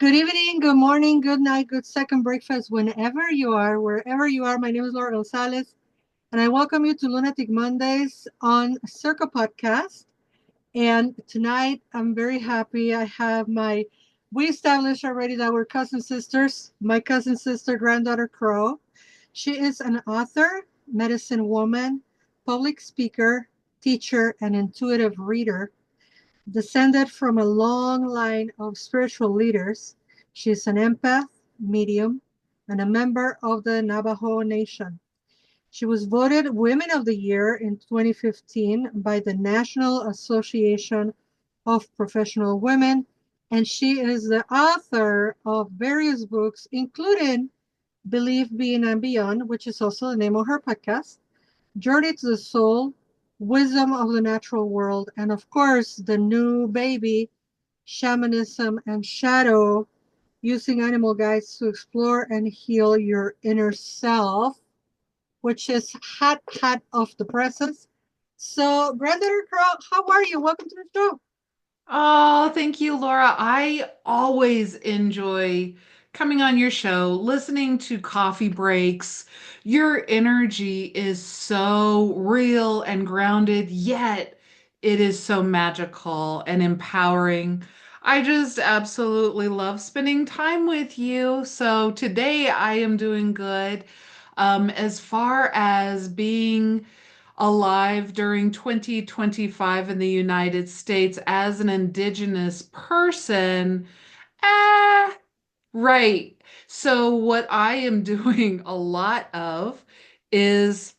Good evening, good morning, good night, good second breakfast, whenever you are, wherever you are. My name is Laura González, and I welcome you to Lunatic Mondays on Circa Podcast. And tonight, I'm very happy. We established already that we're cousin sisters. My cousin sister, Granddaughter Crow. She is an author, medicine woman, public speaker, teacher, and intuitive reader. Descended from a long line of spiritual leaders, she is an empath, medium, and a member of the Navajo Nation. She was voted Women of the Year in 2015 by the National Association of Professional Women, and she is the author of various books, including Believe, Being, and Beyond, which is also the name of her podcast, Journey to the Soul, Wisdom of the Natural World, and of course, the new baby, Shamanism and Shadow, using animal guides to explore and heal your inner self, which is hot off the presses. So, Granddaughter Crow, how are you? Welcome to the show. Oh, thank you, Laura. I always enjoy coming on your show, listening to coffee breaks. Your energy is so real and grounded, yet it is so magical and empowering. I just absolutely love spending time with you. So today I am doing good. As far as being alive during 2025 in the United States as an Indigenous person. Ah, right. So, what I am doing a lot of is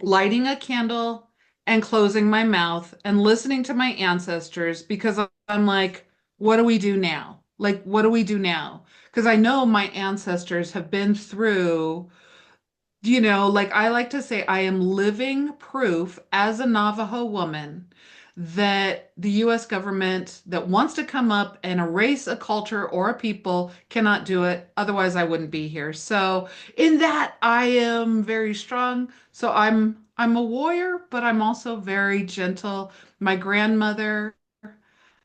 lighting a candle and closing my mouth and listening to my ancestors because I'm like, what do we do now? Like, what do we do now? Because I know my ancestors have been through like I like to say, I am living proof as a Navajo woman that the US government that wants to come up and erase a culture or a people cannot do it. Otherwise, I wouldn't be here. So, in that, I am very strong. So, I'm a warrior, but I'm also very gentle. My grandmother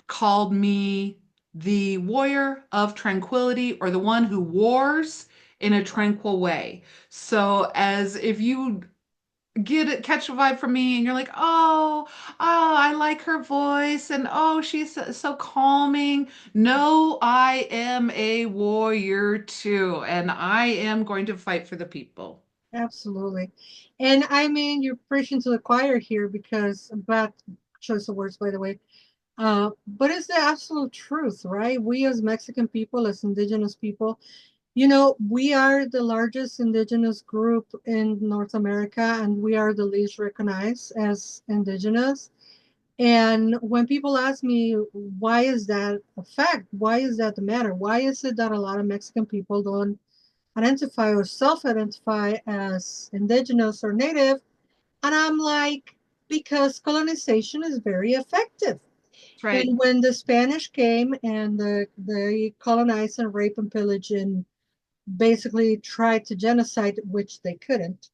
called me the warrior of tranquility or the one who wars in a tranquil way. So as if you catch a vibe from me and you're like, oh, I like her voice and oh, she's so calming. No, I am a warrior too, and I am going to fight for the people. Absolutely. And I mean, you're preaching to the choir here because, bad choice of words, by the way. But it's the absolute truth, right? We as Mexican people, as indigenous people, we are the largest indigenous group in North America, and we are the least recognized as indigenous. And when people ask me, why is that a fact? Why is that the matter? Why is it that a lot of Mexican people don't identify or self identify as indigenous or native? And I'm like, because colonization is very effective. That's right. And when the Spanish came and they colonized and rape and pillage and basically tried to genocide, which they couldn't,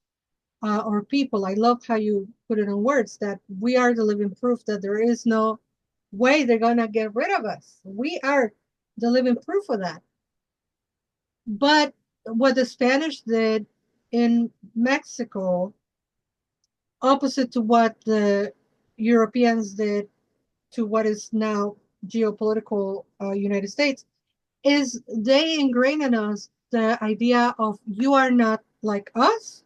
or people. I love how you put it in words that we are the living proof that there is no way they're going to get rid of us. We are the living proof of that. But what the Spanish did in Mexico, opposite to what the Europeans did to what is now geopolitical United States, is they ingrained in us the idea of you are not like us,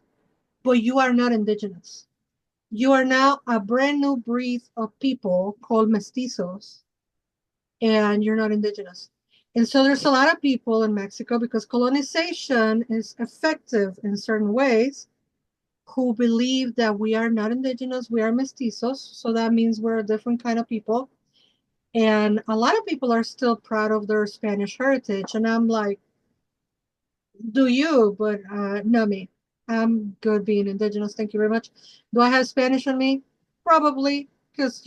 but you are not indigenous. You are now a brand new breed of people called mestizos, and you're not indigenous. And so there's a lot of people in Mexico because colonization is effective in certain ways who believe that we are not indigenous, we are mestizos. So that means we're a different kind of people. And a lot of people are still proud of their Spanish heritage. And I'm like, do you? But no, me. I'm good being indigenous. Thank you very much. Do I have Spanish in me? Probably, because,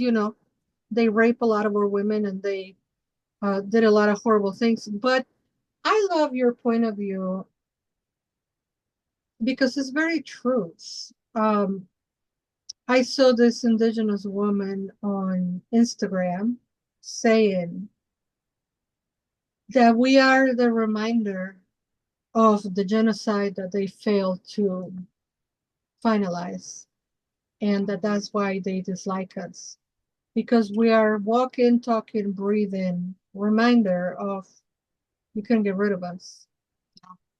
they rape a lot of our women and they did a lot of horrible things. But I love your point of view because it's very true. Um, I saw this indigenous woman on Instagram saying that we are the reminder of the genocide that they failed to finalize, and that's why they dislike us, because we are walking, talking, breathing reminder of you couldn't get rid of us.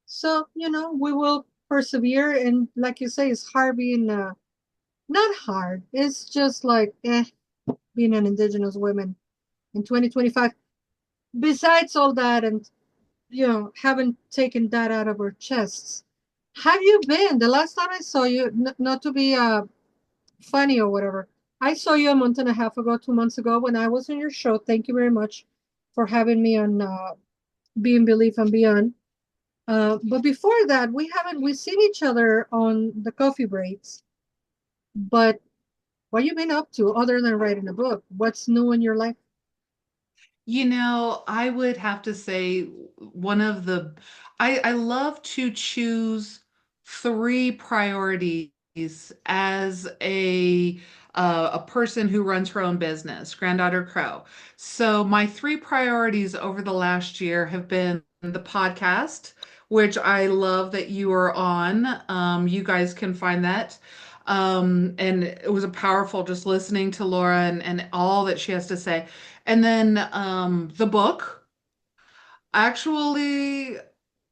So, we will persevere. And like you say, it's hard being, not hard. It's just like, being an indigenous woman in 2025. Besides all that, and, haven't taken that out of our chests. Have you been? The last time I saw you, not to be funny or whatever, I saw you a month and a half ago, 2 months ago, when I was on your show. Thank you very much for having me on Being Belief and Beyond. But before that, we've seen each other on the coffee breaks. But what you been up to other than writing a book? What's new in your life? I would have to say one of the, I love to choose three priorities as a person who runs her own business, Granddaughter Crow. So my three priorities over the last year have been the podcast, which I love that you are on. You guys can find that. And it was a powerful just listening to Laura and all that she has to say. And then the book. Actually,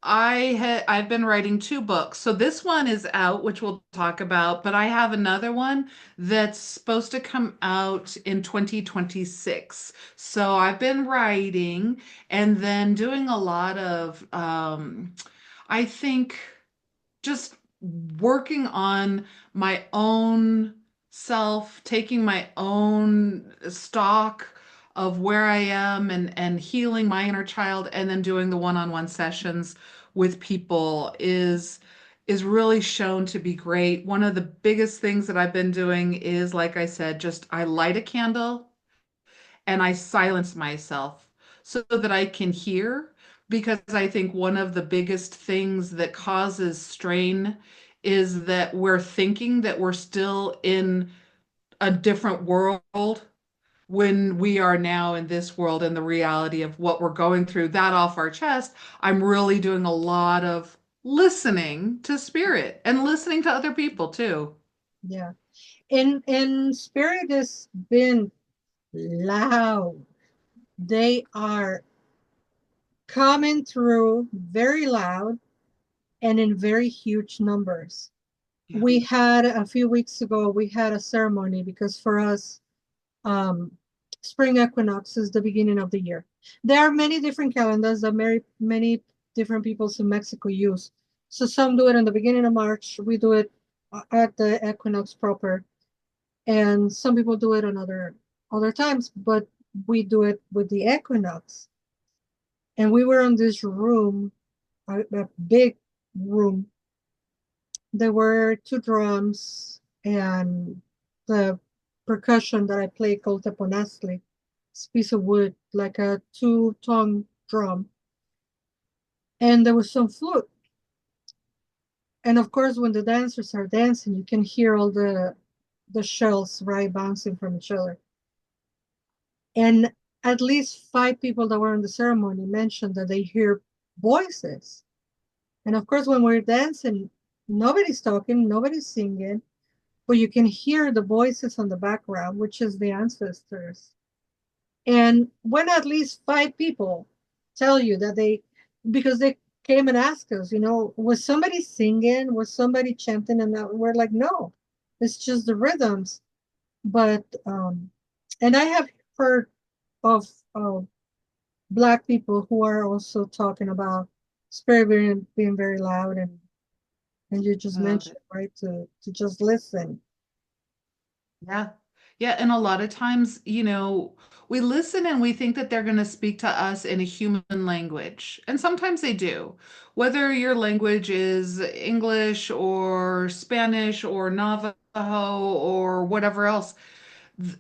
I've been writing two books. So this one is out, which we'll talk about, but I have another one that's supposed to come out in 2026. So I've been writing and then doing a lot of I think just working on my own self, taking my own stock of where I am and healing my inner child and then doing the one-on-one sessions with people is really shown to be great. One of the biggest things that I've been doing is, like I said, just I light a candle and I silence myself so that I can hear. Because I think one of the biggest things that causes strain is that we're thinking that we're still in a different world when we are now in this world and the reality of what we're going through. That off our chest, I'm really doing a lot of listening to spirit and listening to other people too. Yeah. And spirit has been loud. They are coming through very loud and in very huge numbers. Yeah. We had a few weeks ago, we had a ceremony because for us, um, spring equinox is the beginning of the year. There are many different calendars that many different peoples in Mexico use. So some do it in the beginning of March. We do it at the equinox proper, and some people do it on other times. But we do it with the equinox. And we were in this room, a big room. There were two drums and the percussion that I play called teponazli. It's a piece of wood, like a two-tone drum. And there was some flute. And of course, when the dancers are dancing, you can hear all the shells, right, bouncing from each other. And at least five people that were in the ceremony mentioned that they hear voices. And of course, when we're dancing, nobody's talking, nobody's singing, but you can hear the voices on the background, which is the ancestors. And when at least five people tell you that because they came and asked us, was somebody singing? Was somebody chanting? And we're like, no, it's just the rhythms. But, and I have heard of Black people who are also talking about spirit being very loud, and you just Oh, mentioned, right, to just listen. yeah. Yeah. And a lot of times, we listen and we think that they're going to speak to us in a human language. And sometimes they do. Whether your language is English or Spanish or Navajo or whatever else,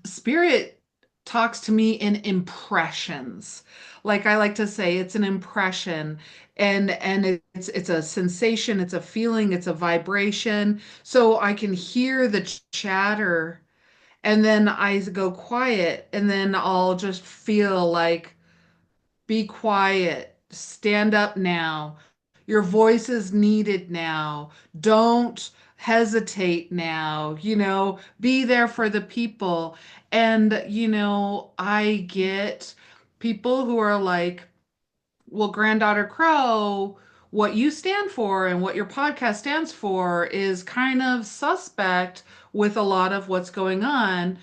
spirit talks to me in impressions. Like I like to say, it's an impression and it's a sensation, it's a feeling, it's a vibration. So I can hear the chatter and then I go quiet and then I'll just feel like be quiet stand up now. Your voice is needed now. Don't hesitate now. Be there for the people. And, I get people who are like, well, Granddaughter Crow, what you stand for and what your podcast stands for is kind of suspect with a lot of what's going on.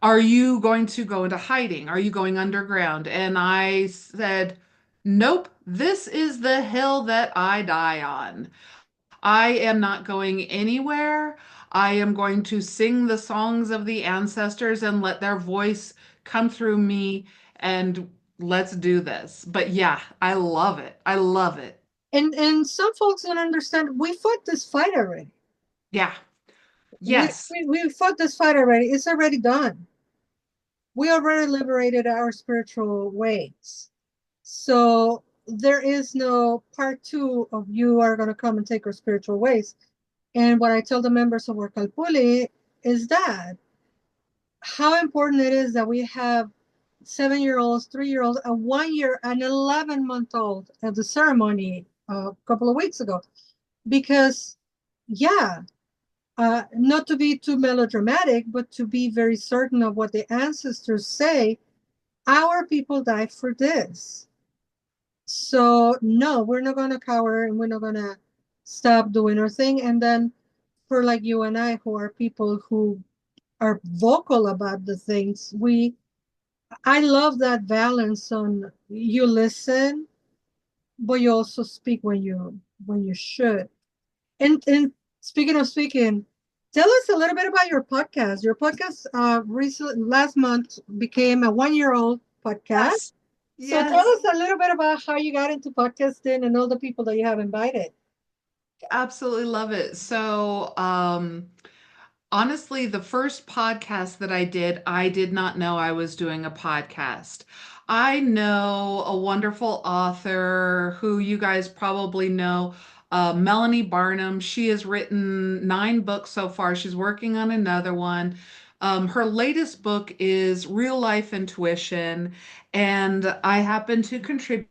Are you going to go into hiding? Are you going underground? And I said, nope, this is the hill that I die on. I am not going anywhere. I am going to sing the songs of the ancestors and let their voice come through me, and let's do this. But yeah, I love it. I love it. And some folks don't understand. We fought this fight already. Yeah. We, Yes. we we fought this fight already. It's already done. We already liberated our spiritual ways. So there is no part two of you are going to come and take our spiritual ways. And what I tell the members of our Kalpuli is that how important it is that we have 7-year-olds, 3-year-olds, a 1 year, an 11-month-old at the ceremony a couple of weeks ago. Because, yeah, not to be too melodramatic, but to be very certain of what the ancestors say, our people died for this. So, no, we're not going to cower and we're not going to stop doing our thing. And then for like you and I, who are people who are vocal about the things, I love that balance on you listen, but you also speak when you should. And speaking of speaking, tell us a little bit about your podcast. Your podcast recently last month became a 1 year old podcast. Yes. So tell Yes. us a little bit about how you got into podcasting and all the people that you have invited. Absolutely love it. So, honestly, the first podcast that I did not know I was doing a podcast. I know a wonderful author who you guys probably know, Melanie Barnum. She has written 9 books so far. She's working on another one. Her latest book is Real Life Intuition, and I happen to contribute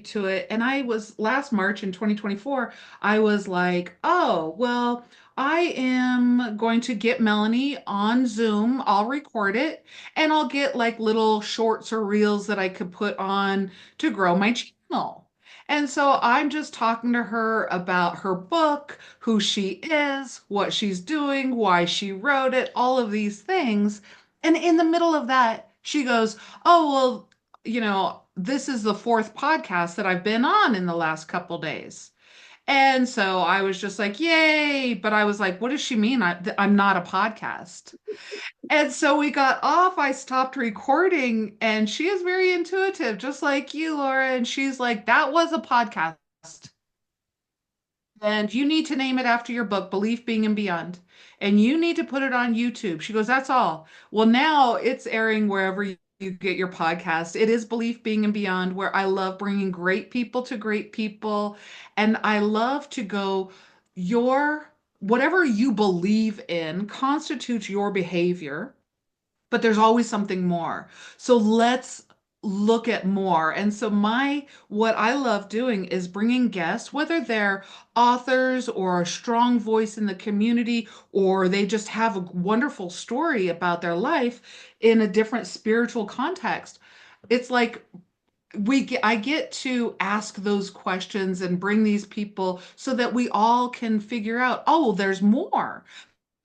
to it. And I was last March in 2024, I was like, oh, well, I am going to get Melanie on Zoom. I'll record it and I'll get like little shorts or reels that I could put on to grow my channel. And so I'm just talking to her about her book, who she is, what she's doing, why she wrote it, all of these things. And in the middle of that, she goes, oh, well, this is the fourth podcast that I've been on in the last couple days. And so I was just like, yay. But I was like, what does she mean? I'm not a podcast. And so we got off. I stopped recording, and she is very intuitive, just like you, Laura. And she's like, that was a podcast. And you need to name it after your book, Belief, Being, and Beyond. And you need to put it on YouTube. She goes, that's all. Well, now it's airing wherever you get your podcast. It is Belief, Being, and Beyond, where I love bringing great people to great people. And I love to go, your whatever you believe in constitutes your behavior, but there's always something more. So let's look at more. And so my what I love doing is bringing guests, whether they're authors or a strong voice in the community, or they just have a wonderful story about their life in a different spiritual context. It's like I get to ask those questions and bring these people so that we all can figure out, oh, well, there's more.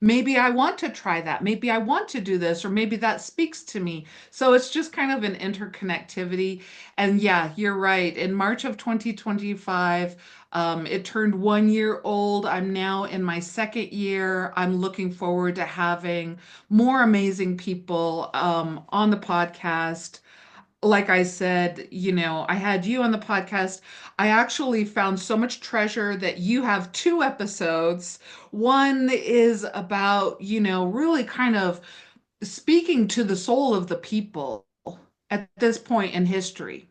Maybe I want to try that. Maybe I want to do this, or maybe that speaks to me. So it's just kind of an interconnectivity. And yeah, you're right. In March of 2025, it turned 1 year old. I'm now in my second year. I'm looking forward to having more amazing people on the podcast. Like I said, I had you on the podcast. I actually found so much treasure that you have 2 episodes. One is about, really kind of speaking to the soul of the people at this point in history.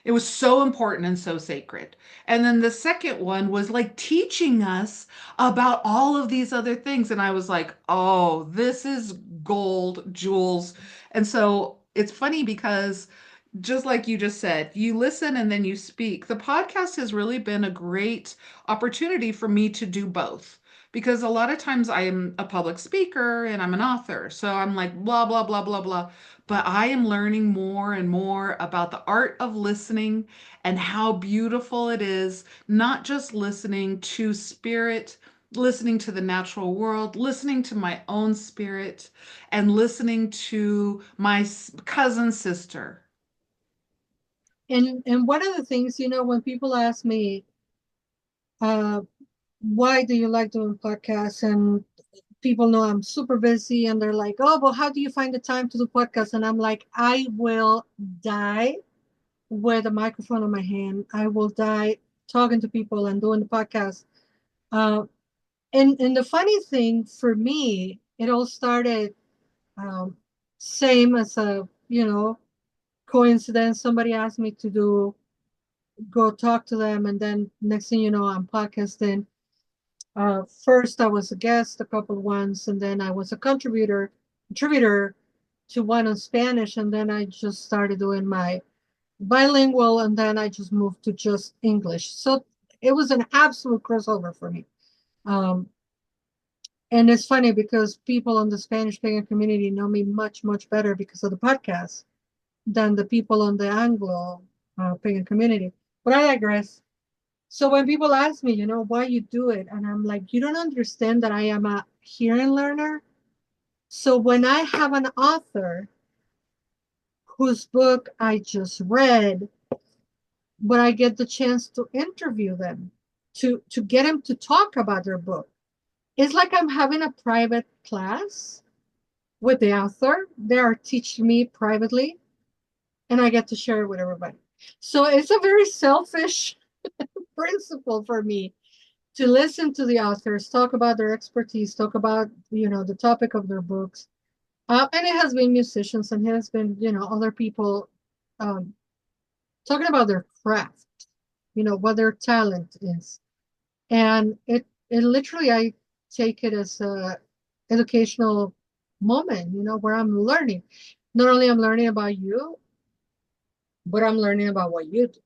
It was so important and so sacred. And then the second one was like teaching us about all of these other things. And I was like, oh, this is gold, jewels. And so it's funny because just like you just said, you listen and then you speak. The podcast has really been a great opportunity for me to do both because a lot of times I am a public speaker and I'm an author. So I'm like, blah, blah, blah, blah, blah. But I am learning more and more about the art of listening and how beautiful it is, not just listening to spirit, listening to the natural world, listening to my own spirit, and listening to my cousin sister. And one of the things, when people ask me, uh, why do you like doing podcasts? And people know I'm super busy and they're like, oh, well, how do you find the time to do podcasts? And I'm like, I will die with a microphone in my hand. I will die talking to people and doing the podcast. Uh, and the funny thing for me, it all started um, same as a, coincidence. Somebody asked me to go talk to them. And then next thing you know, I'm podcasting. First, I was a guest a couple of ones, and then I was a contributor to one in Spanish, and then I just started doing my bilingual, and then I just moved to just English. So it was an absolute crossover for me. Um, and it's funny because people in the Spanish speaking community know me much, much better because of the podcast than the people in the Anglo pagan community. But I digress. So when people ask me, why you do it, and I'm like, you don't understand that I am a hearing learner. So when I have an author whose book I just read, but I get the chance to interview them, to get them to talk about their book, it's like I'm having a private class with the author. They are teaching me privately, and I get to share it with everybody. So it's a very selfish principle for me to listen to the authors talk about their expertise, talk about the topic of their books. And it has been musicians and it has been other people um, talking about their craft, what their talent is, and it literally I take it as a educational moment, where I'm learning. Not only I'm learning about you, but I'm learning about what you do,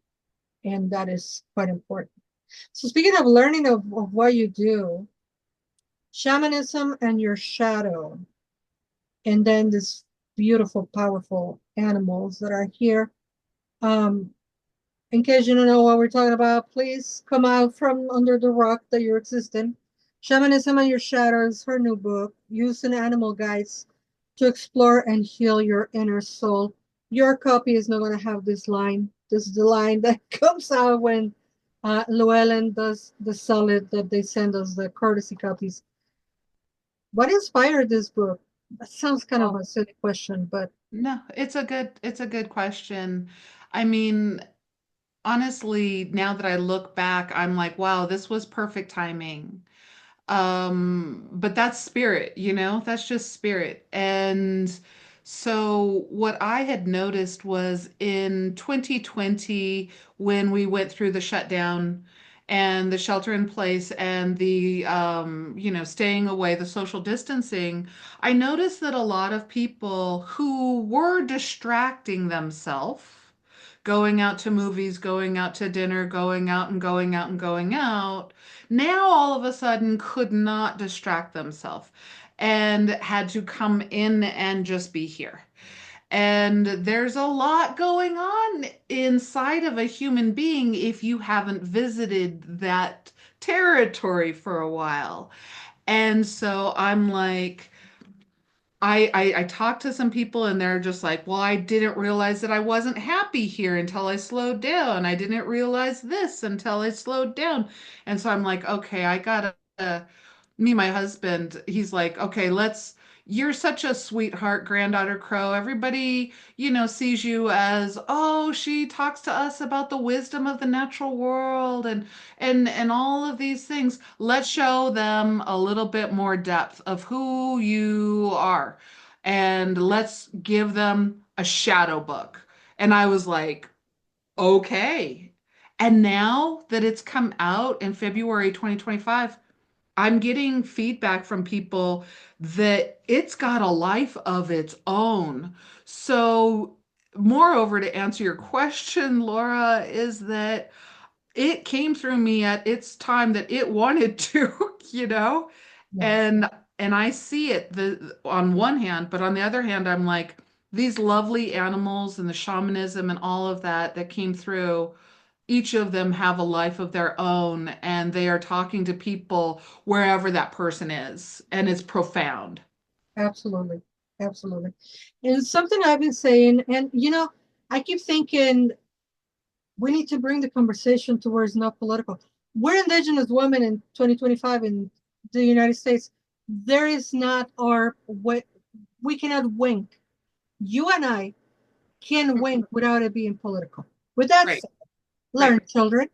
and that is quite important. So speaking of learning of what you do, Shamanism and Your Shadow, and then this beautiful, powerful animals that are here. Um, in case you don't know what we're talking about, please come out from under the rock that you're existing. Shamanism and Your Shadow is her new book, using animal guides to explore and heal your inner soul. Your copy is not going to have this line. This is the line that comes out when Llewellyn does the solid that they send us, the courtesy copies. What inspired this book? That sounds kind of Oh, a silly question, but no, it's a good question. I mean, honestly, now that I look back, I'm like, wow, this was perfect timing. But that's spirit, that's just spirit. And so what I had noticed was in 2020, when we went through the shutdown and the shelter in place and the staying away, the social distancing, I noticed that a lot of people who were distracting themselves, going out to movies, going out to dinner, going out and going out and going out, now all of a sudden could not distract themselves and had to come in and just be here. And there's a lot going on inside of a human being if you haven't visited that territory for a while. And so I'm like, I talked to some people and they're just like, well, I didn't realize that I wasn't happy here until I slowed down. I didn't realize this until I slowed down. And so I'm like, okay, I gotta, me, my husband, he's like, okay, you're such a sweetheart, Granddaughter Crow. Everybody, sees you as, oh, she talks to us about the wisdom of the natural world and all of these things. Let's show them a little bit more depth of who you are. And let's give them a shadow book. And I was like, okay. And now that it's come out in February 2025, I'm getting feedback from people that it's got a life of its own. So moreover, to answer your question, Laura, is that it came through me at its time that it wanted to, you know? Yeah, And I see it on one hand, but on the other hand, I'm like, these lovely animals and the shamanism and all of that that came through, each of them have a life of their own, and they are talking to people wherever that person is, and it's profound. absolutely. Absolutely. And something I've been saying, and I keep thinking we need to bring the conversation towards not political. We're indigenous women in 2025 in the United States. There is not our way, we cannot wink. You and I can wink without it being political. With that Right, said, right. learn children.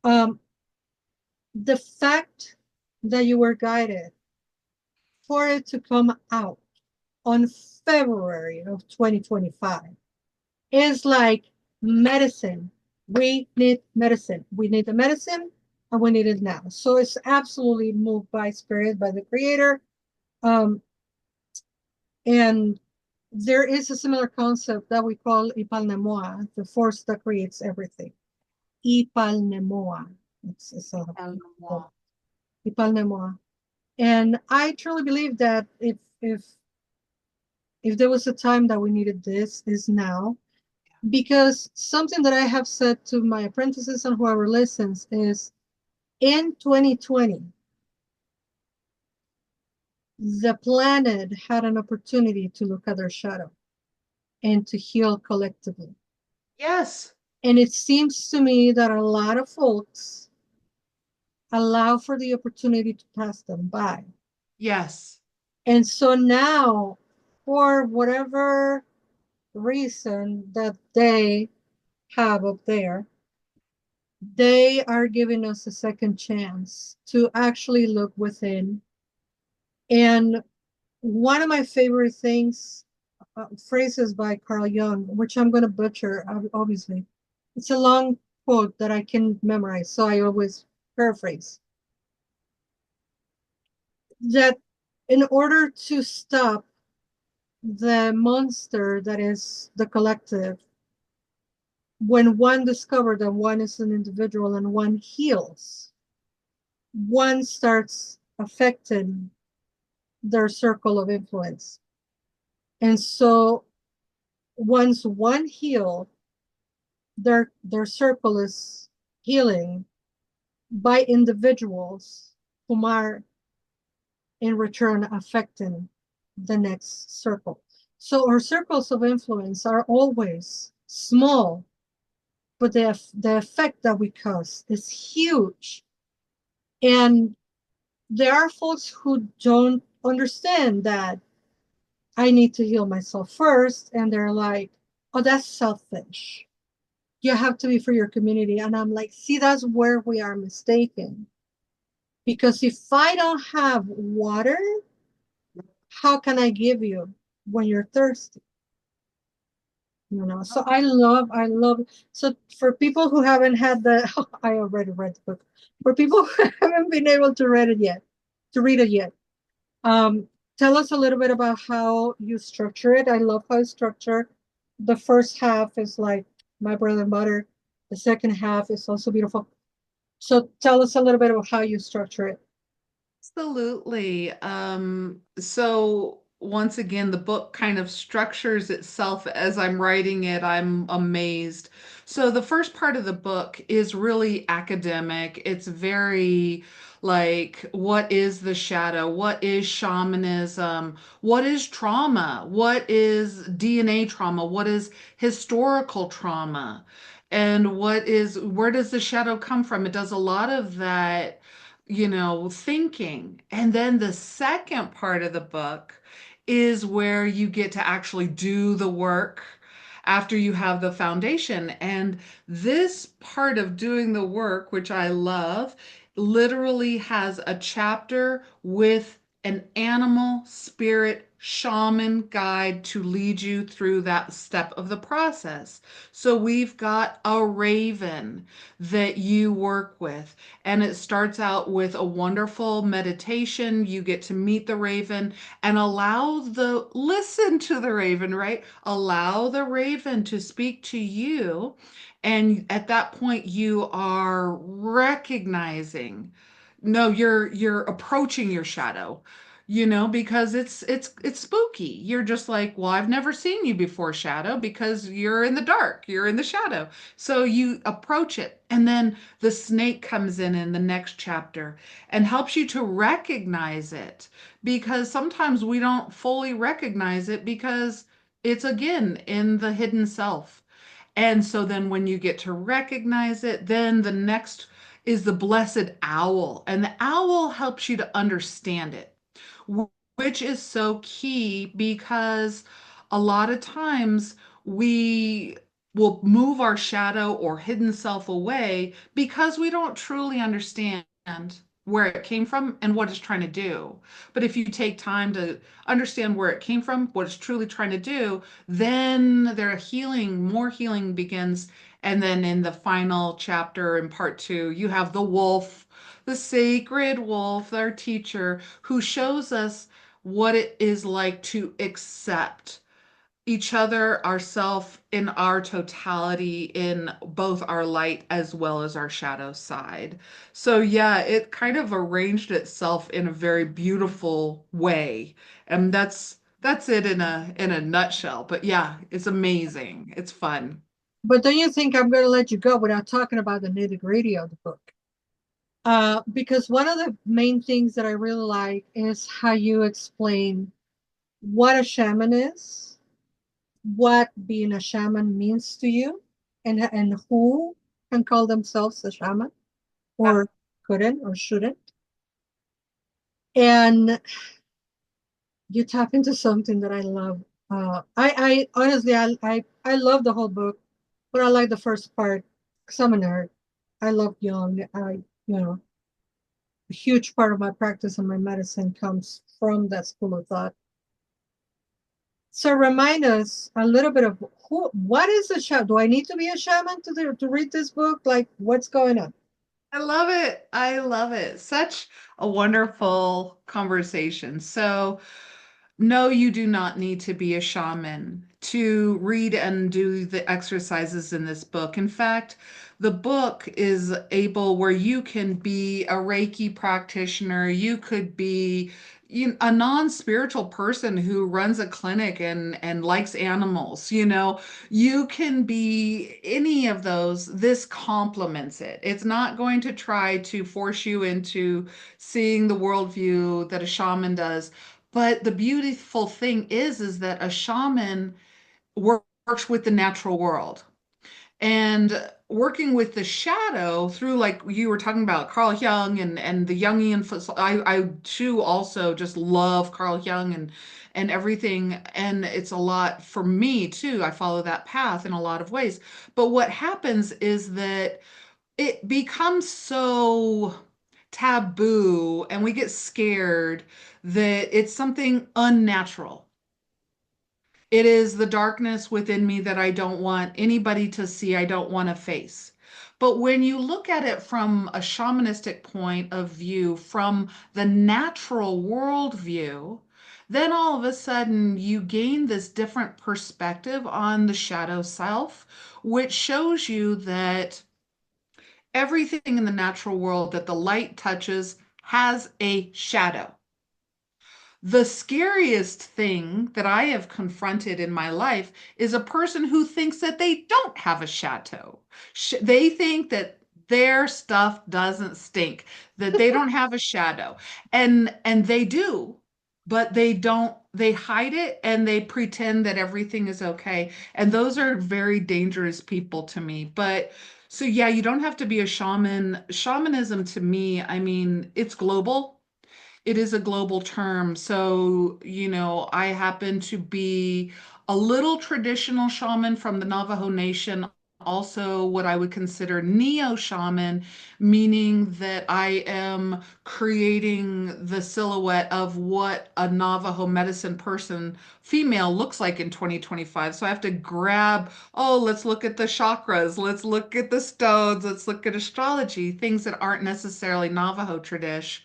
Um, the fact that you were guided for it to come out on February of 2025 is like medicine. We need medicine. We need the medicine and we need it now. So it's absolutely moved by spirit, by the creator. Um, and there is a similar concept that we call Ipalnemoa, the force that creates everything. Ipalnemoa. It's a Ipalnemoa. And I truly believe that if there was a time that we needed this is now, because something that I have said to my apprentices and whoever listens is in 2020, the planet had an opportunity to look at their shadow and to heal collectively. Yes, And it seems to me that a lot of folks allow for the opportunity to pass them by. yes, And so now, for whatever reason that they have up there, they are giving us a second chance to actually look within. And one of my favorite things, phrases by Carl Jung, which I'm going to butcher, obviously. It's a long quote that I can memorize, so I always paraphrase. That in order to stop the monster that is the collective, when one discovers that one is an individual and one heals, one starts affecting their circle of influence. And so once one healed, their circle is healing by individuals whom are in return affecting the next circle. So our circles of influence are always small, but the effect that we cause is huge. And there are folks who don't understand that I need to heal myself first. And they're like, oh, that's selfish. You have to be for your community. And I'm like, see, that's where we are mistaken. Because if I don't have water, how can I give you when you're thirsty? So I love. So for people who haven't had I already read the book. For people who haven't been able to read it yet, um, tell us a little bit about how you structure it. I love how it's structured. The first half is like my bread and butter. The second half is also beautiful. So tell us a little bit about how you structure it. absolutely. So once again, the book kind of structures itself as I'm writing it. I'm amazed. So the first part of the book is really academic. It's very like, what is the shadow? What is shamanism? What is trauma? What is DNA trauma? What is historical trauma? And where does the shadow come from? It does a lot of that, thinking. And then the second part of the book is where you get to actually do the work after you have the foundation. And this part of doing the work, which I love, literally has a chapter with an animal spirit shaman guide to lead you through that step of the process. So we've got a raven that you work with, and it starts out with a wonderful meditation. You get to meet the raven and listen to the raven, right? Allow the raven to speak to you. And at that point, you are recognizing, no, you're approaching your shadow, because it's spooky. You're just like, well, I've never seen you before, shadow, because you're in the dark, you're in the shadow. So you approach it, and then the snake comes in the next chapter and helps you to recognize it, because sometimes we don't fully recognize it because it's again in the hidden self. And so then when you get to recognize it, then the next is the blessed owl. And the owl helps you to understand it, which is so key because a lot of times we will move our shadow or hidden self away because we don't truly understand where it came from and what it's trying to do. But if you take time to understand where it came from, what it's truly trying to do, then more healing begins. And then in the final chapter in part two, you have the wolf, the sacred wolf, our teacher, who shows us what it is like to accept each other, ourself in our totality, in both our light as well as our shadow side. So yeah, it kind of arranged itself in a very beautiful way. And that's it in a nutshell. But yeah, it's amazing. It's fun. But don't you think I'm going to let you go without talking about the nitty-gritty of the book? Because one of the main things that I really like is how you explain what a shaman is, what being a shaman means to you, and who can call themselves a shaman or couldn't or shouldn't. And you tap into something that I love. I honestly, I love the whole book, but I like the first part because I'm a nerd. I love Jung. You know, a huge part of my practice and my medicine comes from that school of thought. So remind us a little bit of what is a shaman? Do I need to be a shaman to read this book? Like, what's going on? I love it. I love it. Such a wonderful conversation. So, no, you do not need to be a shaman to read and do the exercises in this book. In fact, the book is able where you can be a Reiki practitioner, you could be a non-spiritual person who runs a clinic and likes animals, you can be any of those. This complements it. It's not going to try to force you into seeing the worldview that a shaman does. But the beautiful thing is that a shaman works with the natural world. And working with the shadow through, like you were talking about, Carl Jung and the Jungian, I too also just love Carl Jung and everything. And it's a lot for me too. I follow that path in a lot of ways. But what happens is that it becomes so taboo and we get scared that it's something unnatural. It is the darkness within me that I don't want anybody to see, I don't want to face. But when you look at it from a shamanistic point of view, from the natural world view, then all of a sudden you gain this different perspective on the shadow self, which shows you that everything in the natural world that the light touches has a shadow. The scariest thing that I have confronted in my life is a person who thinks that they don't have a chateau. They think that their stuff doesn't stink, that they don't have a shadow. And they do, but they don't, they hide it and they pretend that everything is okay. And those are very dangerous people to me. But so yeah, you don't have to be a shaman. Shamanism to me, I mean, it's global. It is a global term. So, I happen to be a little traditional shaman from the Navajo Nation, also what I would consider neo shaman, meaning that I am creating the silhouette of what a Navajo medicine person female looks like in 2025. So I have to grab, oh, let's look at the chakras, let's look at the stones, let's look at astrology, things that aren't necessarily Navajo tradition,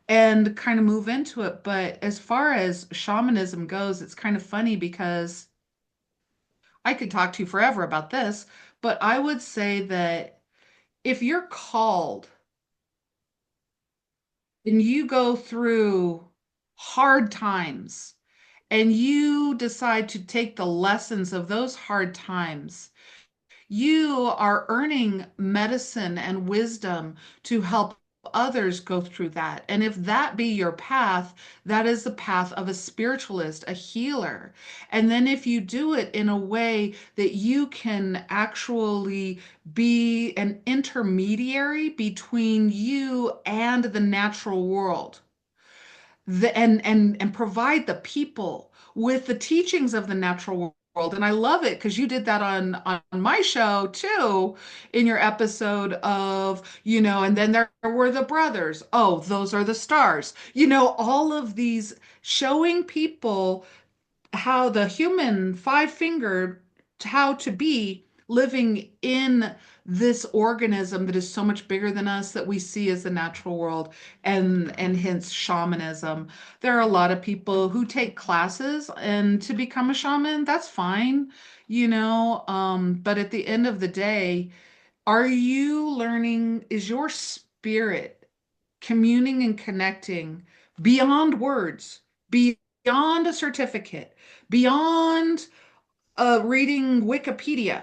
and kind of move into it. But as far as shamanism goes, it's kind of funny because I could talk to you forever about this, but I would say that if you're called and you go through hard times and you decide to take the lessons of those hard times, you are earning medicine and wisdom to help others go through that. And if that be your path, that is the path of a spiritualist, a healer. And then if you do it in a way that you can actually be an intermediary between you and the natural world, and provide the people with the teachings of the natural world. And I love it because you did that on my show too, in your episode of, and then there were the brothers. Oh, those are the stars. All of these showing people how the human five-fingered, how to be living in this organism that is so much bigger than us, that we see as the natural world, and hence shamanism. There are a lot of people who take classes and to become a shaman, that's fine, but at the end of the day, are you learning, is your spirit communing and connecting beyond words, beyond a certificate, beyond reading Wikipedia,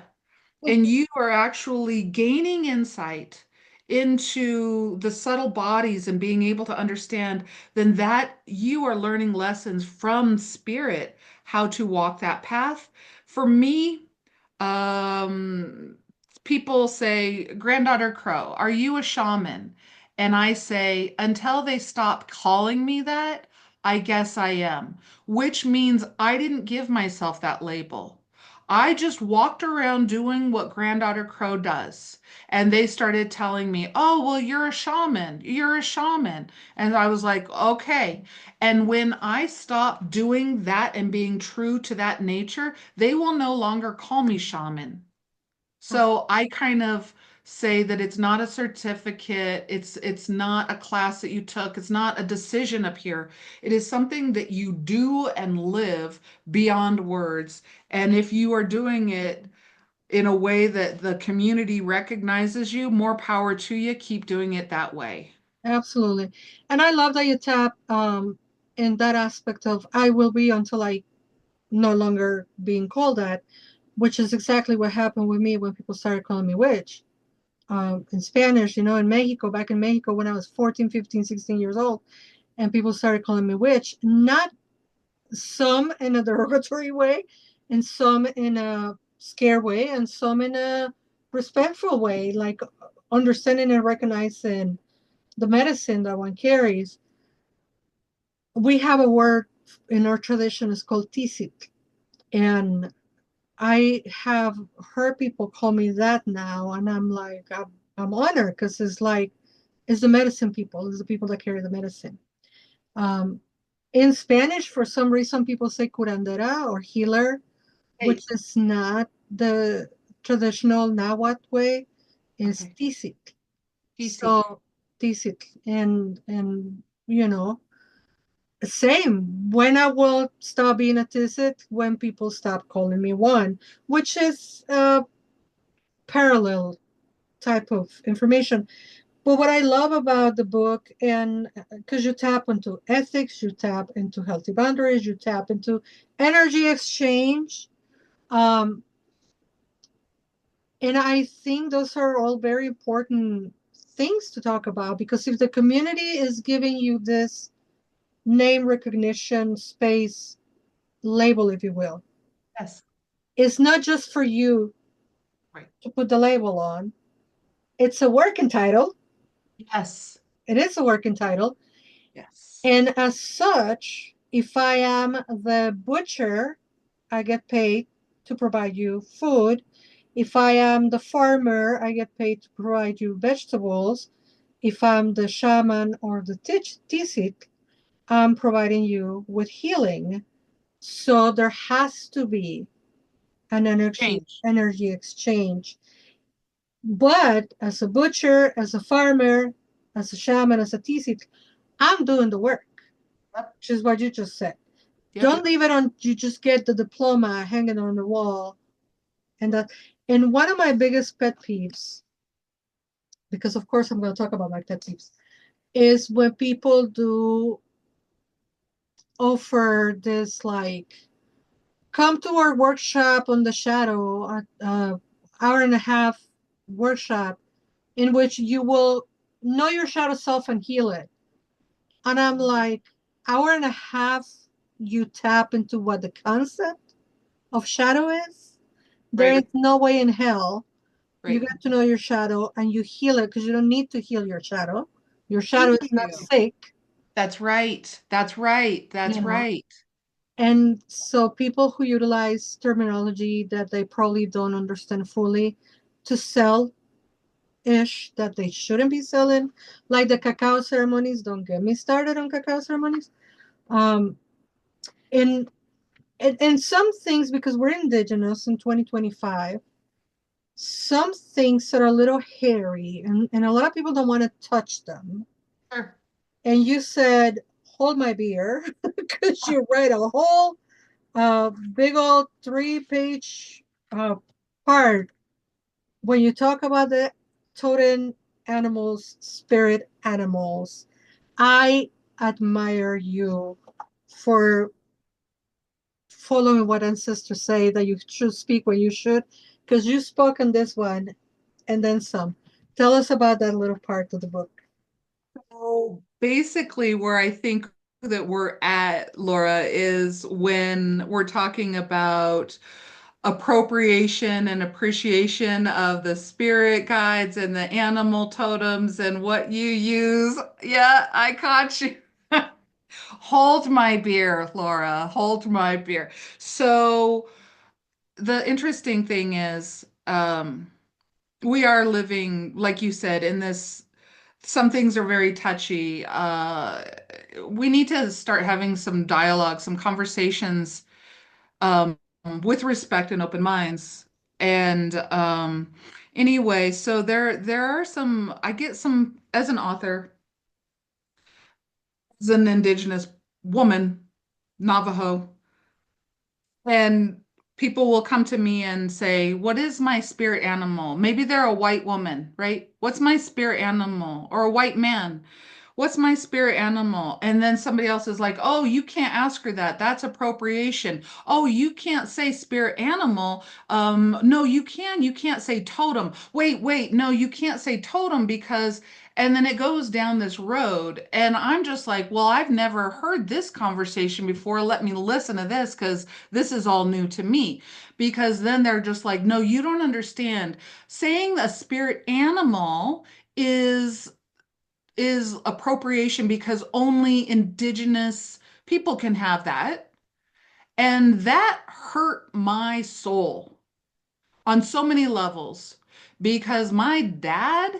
and you are actually gaining insight into the subtle bodies and being able to understand, then that you are learning lessons from spirit, how to walk that path. For me, um, people say, Granddaughter Crow, are you a shaman? And I say, until they stop calling me that, I guess I am, which means I didn't give myself that label. I just walked around doing what Granddaughter Crow does. And they started telling me, oh, well, you're a shaman. You're a shaman. And I was like, okay. And when I stop doing that and being true to that nature, they will no longer call me shaman. So I kind of say that it's not a certificate, it's not a class that you took, it's not a decision up here. It is something that you do and live beyond words. And if you are doing it in a way that the community recognizes you, more power to you. Keep doing it that way. Absolutely. And I love that you tap in that aspect of I will be until I no longer being called that, which is exactly what happened with me when people started calling me witch. In Spanish, in Mexico, back in Mexico when I was 14, 15, 16 years old, and people started calling me witch, not some in a derogatory way, and some in a scare way, and some in a respectful way, like understanding and recognizing the medicine that one carries. We have a word in our tradition, it's called tisit, and I have heard people call me that now, and I'm like, I'm honored because it's the medicine people, it's the people that carry the medicine. Um, in Spanish, for some reason, people say curandera or healer, which Hey, is not the traditional Nahuatl way, is okay. tisit. PC. So tisit, and same. When I will stop being a tisit, when people stop calling me one, which is a parallel type of information. But what I love about the book, and because you tap into ethics, you tap into healthy boundaries, you tap into energy exchange. Um, and I think those are all very important things to talk about because if the community is giving you this name recognition space label, if you will, Yes. it's not just for you Right. to put the label on. It's a working title. Yes. It is a working title. Yes. And as such, if I am the butcher, I get paid to provide you food. If I am the farmer, I get paid to provide you vegetables. If I'm the shaman or the tisit, I'm providing you with healing. So there has to be an Change. energy exchange. But as a butcher, as a farmer, as a shaman, as a tisit, I'm doing the work, Yep. which is what you just said. Yep. Don't leave it on you just get the diploma hanging on the wall. And that and one of my biggest pet peeves, because of course I'm going to talk about my pet peeves, is when people do offer this like come to our workshop on the shadow, hour and a half workshop in which you will know your shadow self and heal it. And I'm like, hour and a half, you tap into what the concept of shadow is. There is Right. no way in hell you Right. get to know your shadow and you heal it because you don't need to heal your shadow. Your shadow Thank is not you. sick, That's right. That's right. you That's know. right. And so people who utilize terminology that they probably don't understand fully to sell ish that they shouldn't be selling, like the cacao ceremonies. Don't get me started on cacao ceremonies. Um, and and some things because we're indigenous in 2025, some things that are a little hairy and a lot of people don't want to touch them. Sure. And you said, hold my beer, because you write a whole big old 3-page part when you talk about the totem animals, spirit animals. I admire you for following what ancestors say that you should speak when you should, because you spoke on this one and then some. Tell us about that little part of the book. So basically, where I think that we're at, Laura, is when we're talking about appropriation and appreciation of the spirit guides and the animal totems and what you use. Yeah, I caught you. Hold my beer, Laura. Hold my beer. So the interesting thing is, we are living, like you said, in this. Some things are very touchy. We need to start having some dialogue, some conversations, um, with respect and open minds. And anyway, so there are some. I get some as an author, as an indigenous woman, Navajo. And people will come to me and say, what is my spirit animal? Maybe they're a white woman, right? What's my spirit animal? Or a white man? What's my spirit animal? And then somebody else is like, oh, you can't ask her that. That's appropriation. Oh, you can't say spirit animal. No, you can. You can't say totem. Wait. No, you can't say totem because, and then it goes down this road. And I'm just like, well, I've never heard this conversation before. Let me listen to this because this is all new to me. Because then they're just like, no, you don't understand. Saying a spirit animal is is appropriation because only indigenous people can have that. And that hurt my soul on so many levels because my dad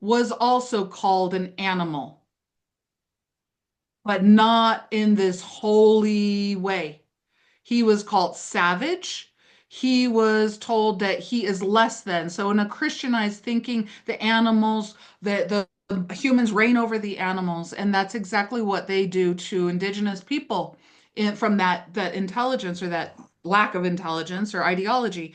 was also called an animal, but not in this holy way. He was called savage. He was told that he is less than. So, in a Christianized thinking, the animals, the humans reign over the animals, and that's exactly what they do to indigenous people from that intelligence or that lack of intelligence or ideology.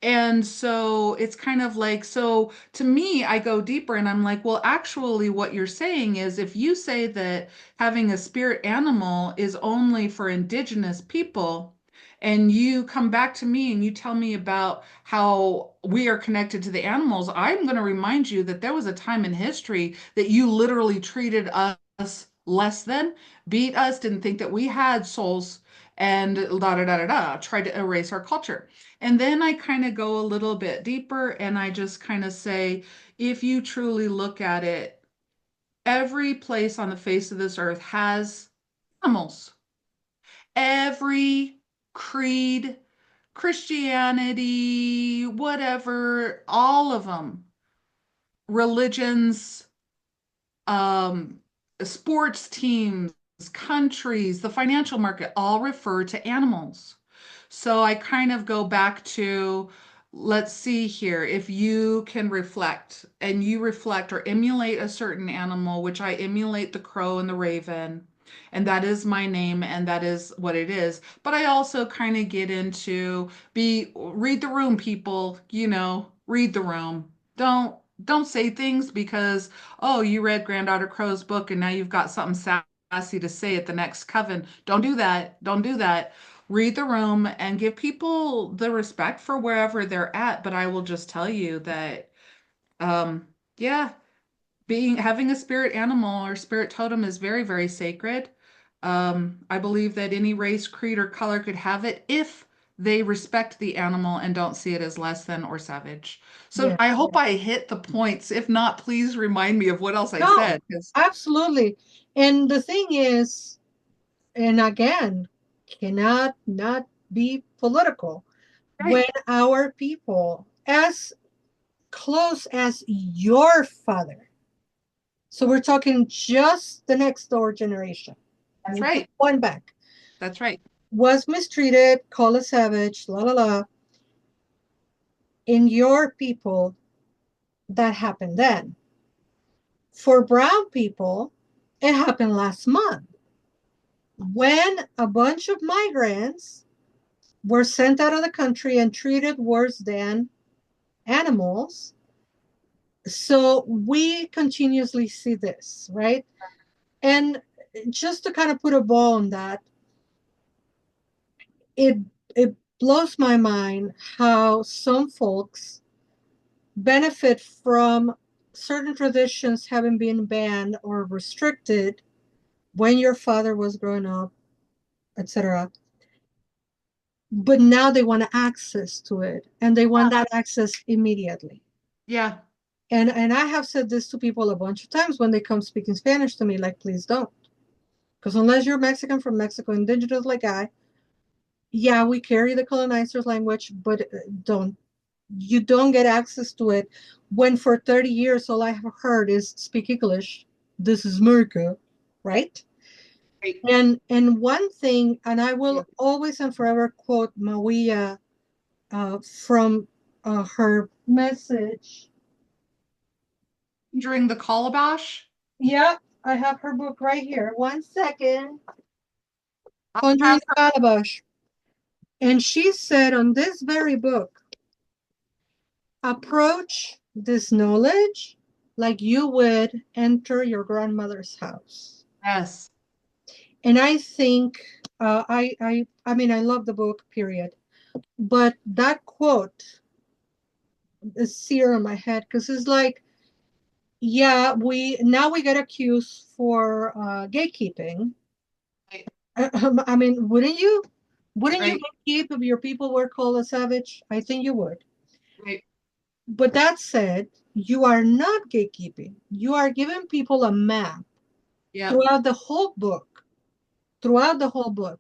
And so it's kind of like, so to me, I go deeper and I'm like, well, actually, what you're saying is if you say that having a spirit animal is only for indigenous people, and you come back to me and you tell me about how we are connected to the animals, I'm going to remind you that there was a time in history that you literally treated us less than, beat us, didn't think that we had souls, and da da da da da, tried to erase our culture. And then I kind of go a little bit deeper and I just kind of say, if you truly look at it, every place on the face of this earth has animals. Every creed, Christianity, whatever, all of them, religions, um, sports teams, countries, the financial market all refer to animals. So I kind of go back to, let's see here, if you can reflect and you reflect or emulate a certain animal, which I emulate the crow and the raven, and that is my name and that is what it is. But I also kind of get into read the room, people, read the room. Don't say things because, oh, you read Granddaughter Crow's book and now you've got something sassy to say at the next coven. Don't do that. Don't do that. Read the room and give people the respect for wherever they're at. But I will just tell you that, um, yeah, having a spirit animal or spirit totem is very, very sacred. I believe that any race, creed, or color could have it if they respect the animal and don't see it as less than or savage. So Yeah. I hope I hit the points. If not, please remind me of what else I No, said. 'Cause absolutely. And the thing is, and again, cannot not be political. When right, our people, as close as your father, so we're talking just the next door generation, that's right. one back, That's right. was mistreated, called a savage, la la la, in your people, that happened then. For brown people, it happened last month when a bunch of migrants were sent out of the country and treated worse than animals. So we continuously see this, right? And just to kind of put a bow on that, it it blows my mind how some folks benefit from certain traditions having been banned or restricted when your father was growing up, etc. But now they want access to it, and they want that access immediately. Yeah. And I have said this to people a bunch of times when they come speaking Spanish to me, like, please don't. Because unless you're Mexican from Mexico, indigenous like I, yeah, we carry the colonizer's language, but don't you don't get access to it when for 30 years all I have heard is speak English. This is America, right? Right. And one thing, and I Yeah. will always and forever quote Maria from her message. During the calabash. Yeah, I have her book right here. One second. I Conjuring have the Calabash. And she said on this very book, approach this knowledge like you would enter your grandmother's house. yes. And I think I mean I love the book, period. But that quote is sear on my head because it's like, yeah, we get accused for gatekeeping. Right. I mean, wouldn't you? Wouldn't you Right. gatekeep if your people were called a savage? I think you would. Right. But that said, you are not gatekeeping. You are giving people a map Yep. throughout the whole book. Throughout the whole book,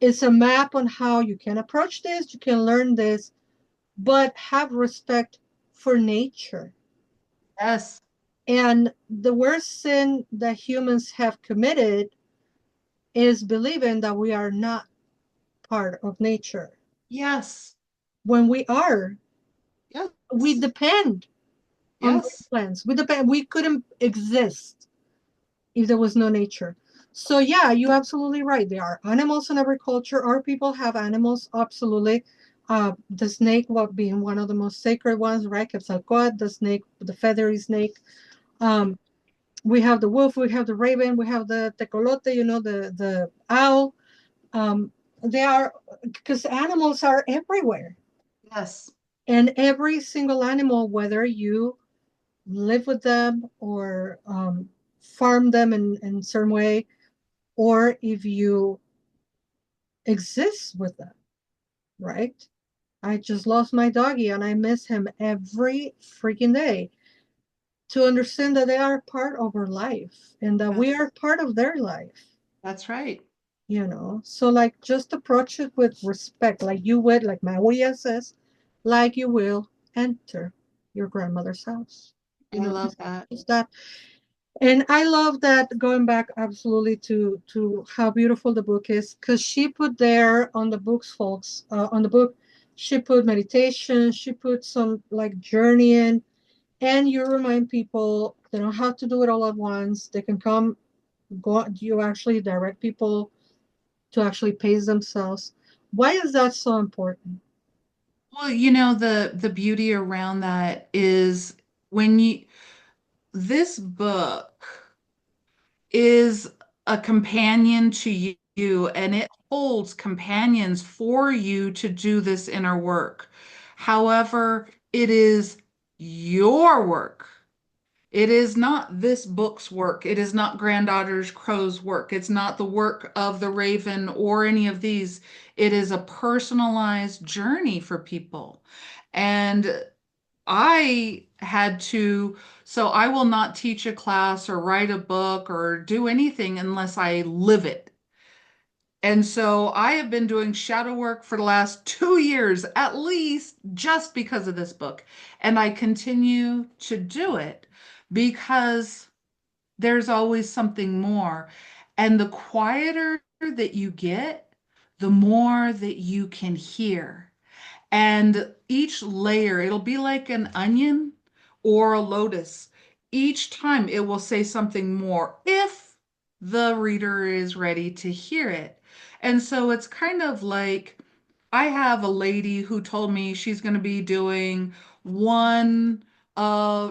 it's a map on how you can approach this, you can learn this, but have respect for nature. Yes. And the worst sin that humans have committed is believing that we are not part of nature. Yes. When we are, we Yes. depend on those Yes. plants. We depend. We couldn't exist if there was no nature. So yeah, you're absolutely right. There are animals in every culture. Our people have animals, absolutely. The snake, what being one of the most sacred ones, right? Quetzalcoatl, the snake, the feathery snake. Um, we have the wolf, we have the raven, we have the tecolote, the owl. They are because animals are everywhere, Yes. and every single animal, whether you live with them or farm them in certain way, or if you exist with them, right? I just lost my doggy and I miss him every freaking day. To understand that they are part of our life and that we Yes. are part of their life. That's right. So like just approach it with respect, like you would, like my Maria says, like you will enter your grandmother's house. I love This that. is that. And I love that, going back absolutely to how beautiful the book is, because she put there on the books, folks, on the book, she put meditation, she put some like journeying, and you remind people they don't have to do it all at once. They can come, go. You actually direct people to actually pace themselves. Why is that so important? Well, the beauty around that is when you this book is a companion to you, and it holds companions for you to do this inner work. However, it is your work. It is not this book's work. It is not Granddaughter Crow's work. It's not the work of the Raven or any of these. It is a personalized journey for people. And so I will not teach a class or write a book or do anything unless I live it. And so I have been doing shadow work for the last 2 years, at least, just because of this book. And I continue to do it because there's always something more. And the quieter that you get, the more that you can hear. And each layer, it'll be like an onion or a lotus. Each time it will say something more if the reader is ready to hear it. And so it's kind of like I have a lady who told me she's going to be doing one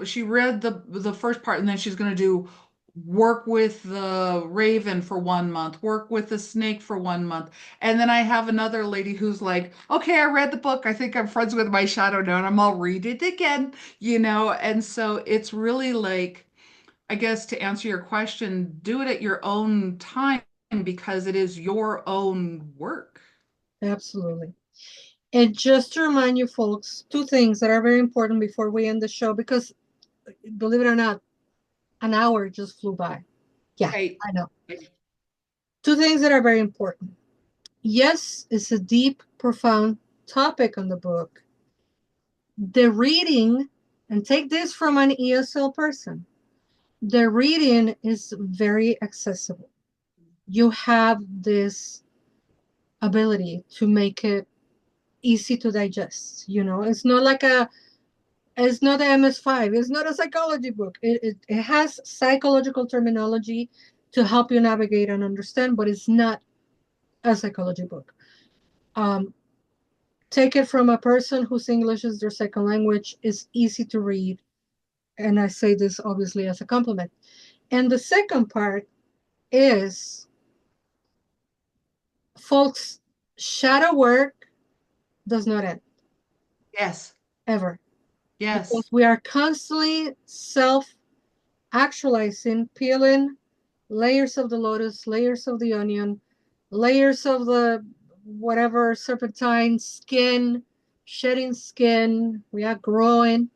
she read the first part and then she's going to do work with the raven for 1 month, work with the snake for 1 month. And then I have another lady who's like, okay, I read the book. I think I'm friends with my shadow now, and I'll read it again. And so it's really like, I guess to answer your question, do it at your own time because it is your own work. Absolutely. And just to remind you folks, two things that are very important before we end the show, because believe it or not, an hour just flew by. Yeah, Right. I know. Two things that are very important. Yes, it's a deep, profound topic on the book. The reading, and take this from an ESL person, the reading is very accessible. You have this ability to make it easy to digest. It's not like it's not a MS5. It's not a psychology book. It has psychological terminology to help you navigate and understand, but it's not a psychology book. Um, Take it from a person whose English is their second language. It's easy to read. And I say this obviously as a compliment. And the second part is, folks, shadow work does not end, Yes. ever. Because Yes. we are constantly self actualizing, peeling layers of the lotus, layers of the onion, layers of the whatever serpentine skin, shedding skin. We are growing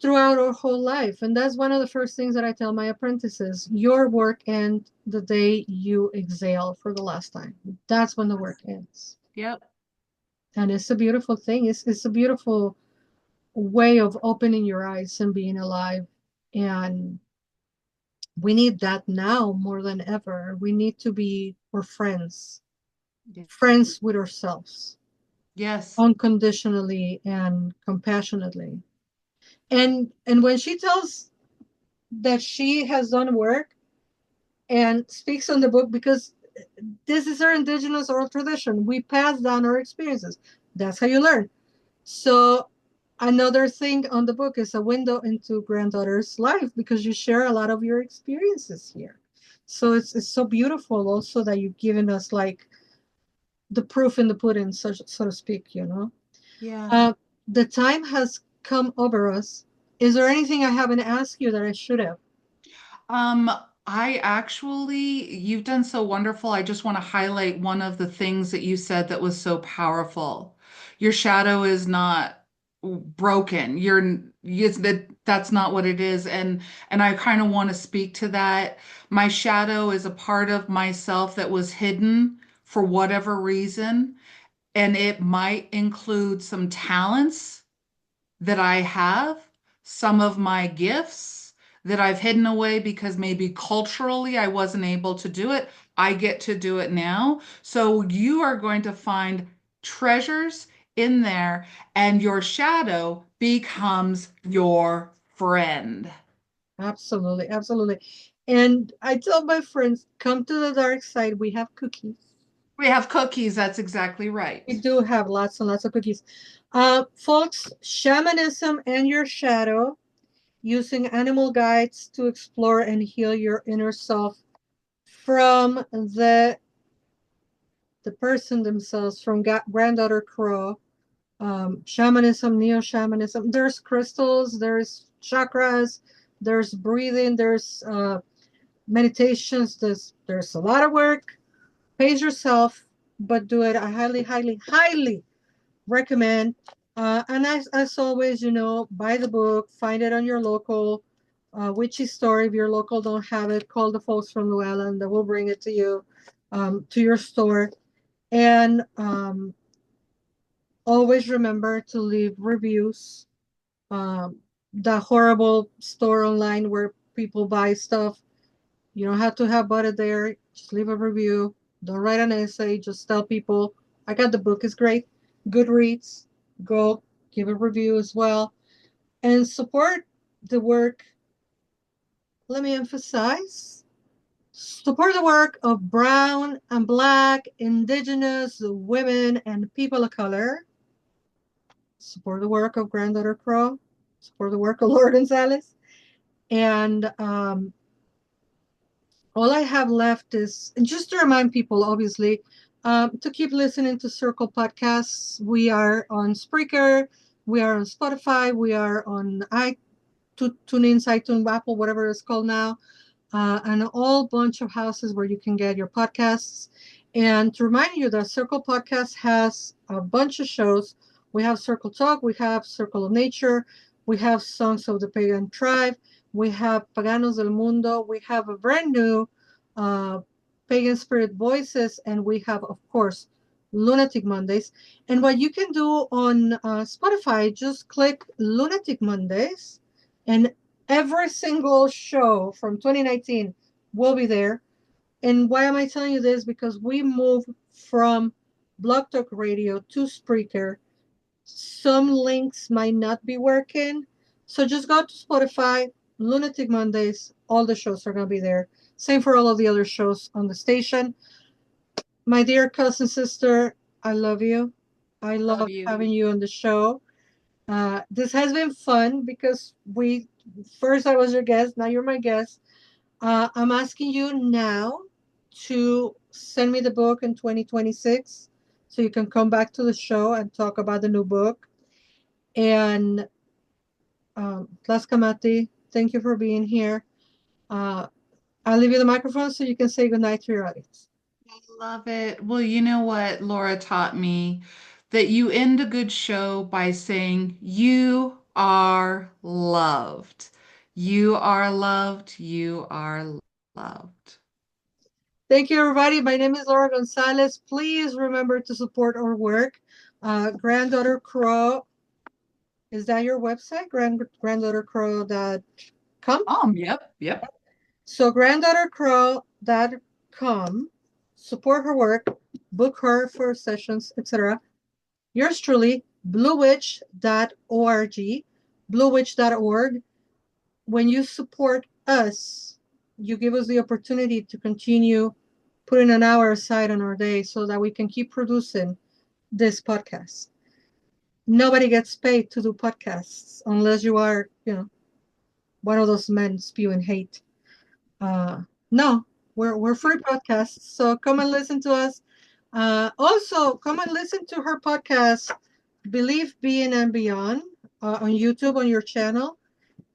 throughout our whole life. And that's one of the first things that I tell my apprentices. Your work ends the day you exhale for the last time. That's when the work ends. Yep. And it's a beautiful thing. It's a beautiful way of opening your eyes and being alive. And we need that now more than ever. We need to be our friends, friends with ourselves, Yes. unconditionally and compassionately. And when she tells that she has done work and speaks on the book, because this is our indigenous oral tradition, we pass down our experiences. That's how you learn. So another thing on the book is a window into granddaughter's life, because you share a lot of your experiences here. So it's so beautiful also that you've given us like the proof in the pudding, so to speak. Yeah. Uh, the time has come over us. Is there anything I haven't asked you that I should have? Um, you've done so wonderful. I just want to highlight one of the things that you said that was so powerful. Your shadow is not broken. That's not what it is. And I kind of want to speak to that. My shadow is a part of myself that was hidden for whatever reason, and it might include some talents that I have, some of my gifts that I've hidden away because maybe culturally I wasn't able to do it. I get to do it now. So you are going to find treasures in there, and your shadow becomes your friend. Absolutely, absolutely. And I tell my friends, come to the dark side. We have cookies. We have cookies. That's exactly We right. do have lots and lots of cookies. Folks, Shamanism and Your Shadow, using animal guides to explore and heal your inner self from the person themselves, from Granddaughter Crow. Shamanism, neo-shamanism. There's crystals, there's chakras, there's breathing, there's meditations. There's a lot of work. Pace yourself, but do it. I highly, highly, highly recommend. And as always, buy the book, find it on your local witchy store. If your local don't have it, call the folks from Llewellyn and they will bring it to you, to your store. And always remember to leave reviews. The horrible store online where people buy stuff, you don't have to have bought it there. Just leave a review. Don't write an essay. Just tell people, I got the book. It's great. Goodreads. Go give a review as well. And support the work. Let me emphasize. Support the work of brown and black, indigenous women and people of color. Support the work of Granddaughter Crow. Support the work of Laura González. And all I have left is just to remind people, obviously, to keep listening to Circle Podcasts. We are on Spreaker, we are on Spotify, we are on TuneIn, iTunes, Apple, whatever it's called now, and a whole bunch of houses where you can get your podcasts. And to remind you that Circle Podcast has a bunch of shows. We have Circle Talk, we have Circle of Nature, we have Songs of the Pagan Tribe, we have Paganos del Mundo, we have a brand new uh, Pagan Spirit Voices, and we have, of course, Lunatic Mondays. And what you can do on Spotify, just click Lunatic Mondays, and every single show from 2019 will be there. And why am I telling you this? Because we moved from Blog Talk Radio to Spreaker. Some links might not be working. So just go to Spotify, Lunatic Mondays. All the shows are going to be there. Same for all of the other shows on the station. My dear cousin sister, I love you. I Love love you. having you on the show. This has been fun because first I was your guest, now you're my guest. I'm asking you now to send me the book in 2026 so you can come back to the show and talk about the new book. And Tlaskamati, thank you for being here. Uh, I'll leave you the microphone so you can say goodnight to your audience. Love it. Well, you know what Laura taught me? That you end a good show by saying, "You are loved. You are loved. You are loved." Thank you, everybody. My name is Laura González. Please remember to support our work. Granddaughter Crow, is that your website? Granddaughtercrow.com? Yep, yep. So granddaughtercrow.com. Support her work, book her for sessions, etc. Yours truly, bluewitch.org. Bluewitch.org. When you support us, you give us the opportunity to continue putting an hour aside on our day so that we can keep producing this podcast. Nobody gets paid to do podcasts unless you are, one of those men spewing hate. No, we're free podcasts, so come and listen to us. Also, come and listen to her podcast, Believe, Being, and Beyond, on YouTube on your channel.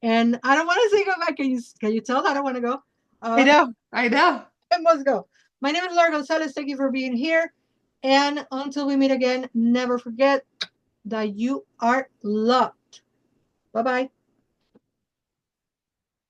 And I don't want to say go back. Can you tell that I don't want to go? I Uh, know, I know. I must go. My name is Laura González. Thank you for being here. And until we meet again, never forget that you are loved. Bye bye.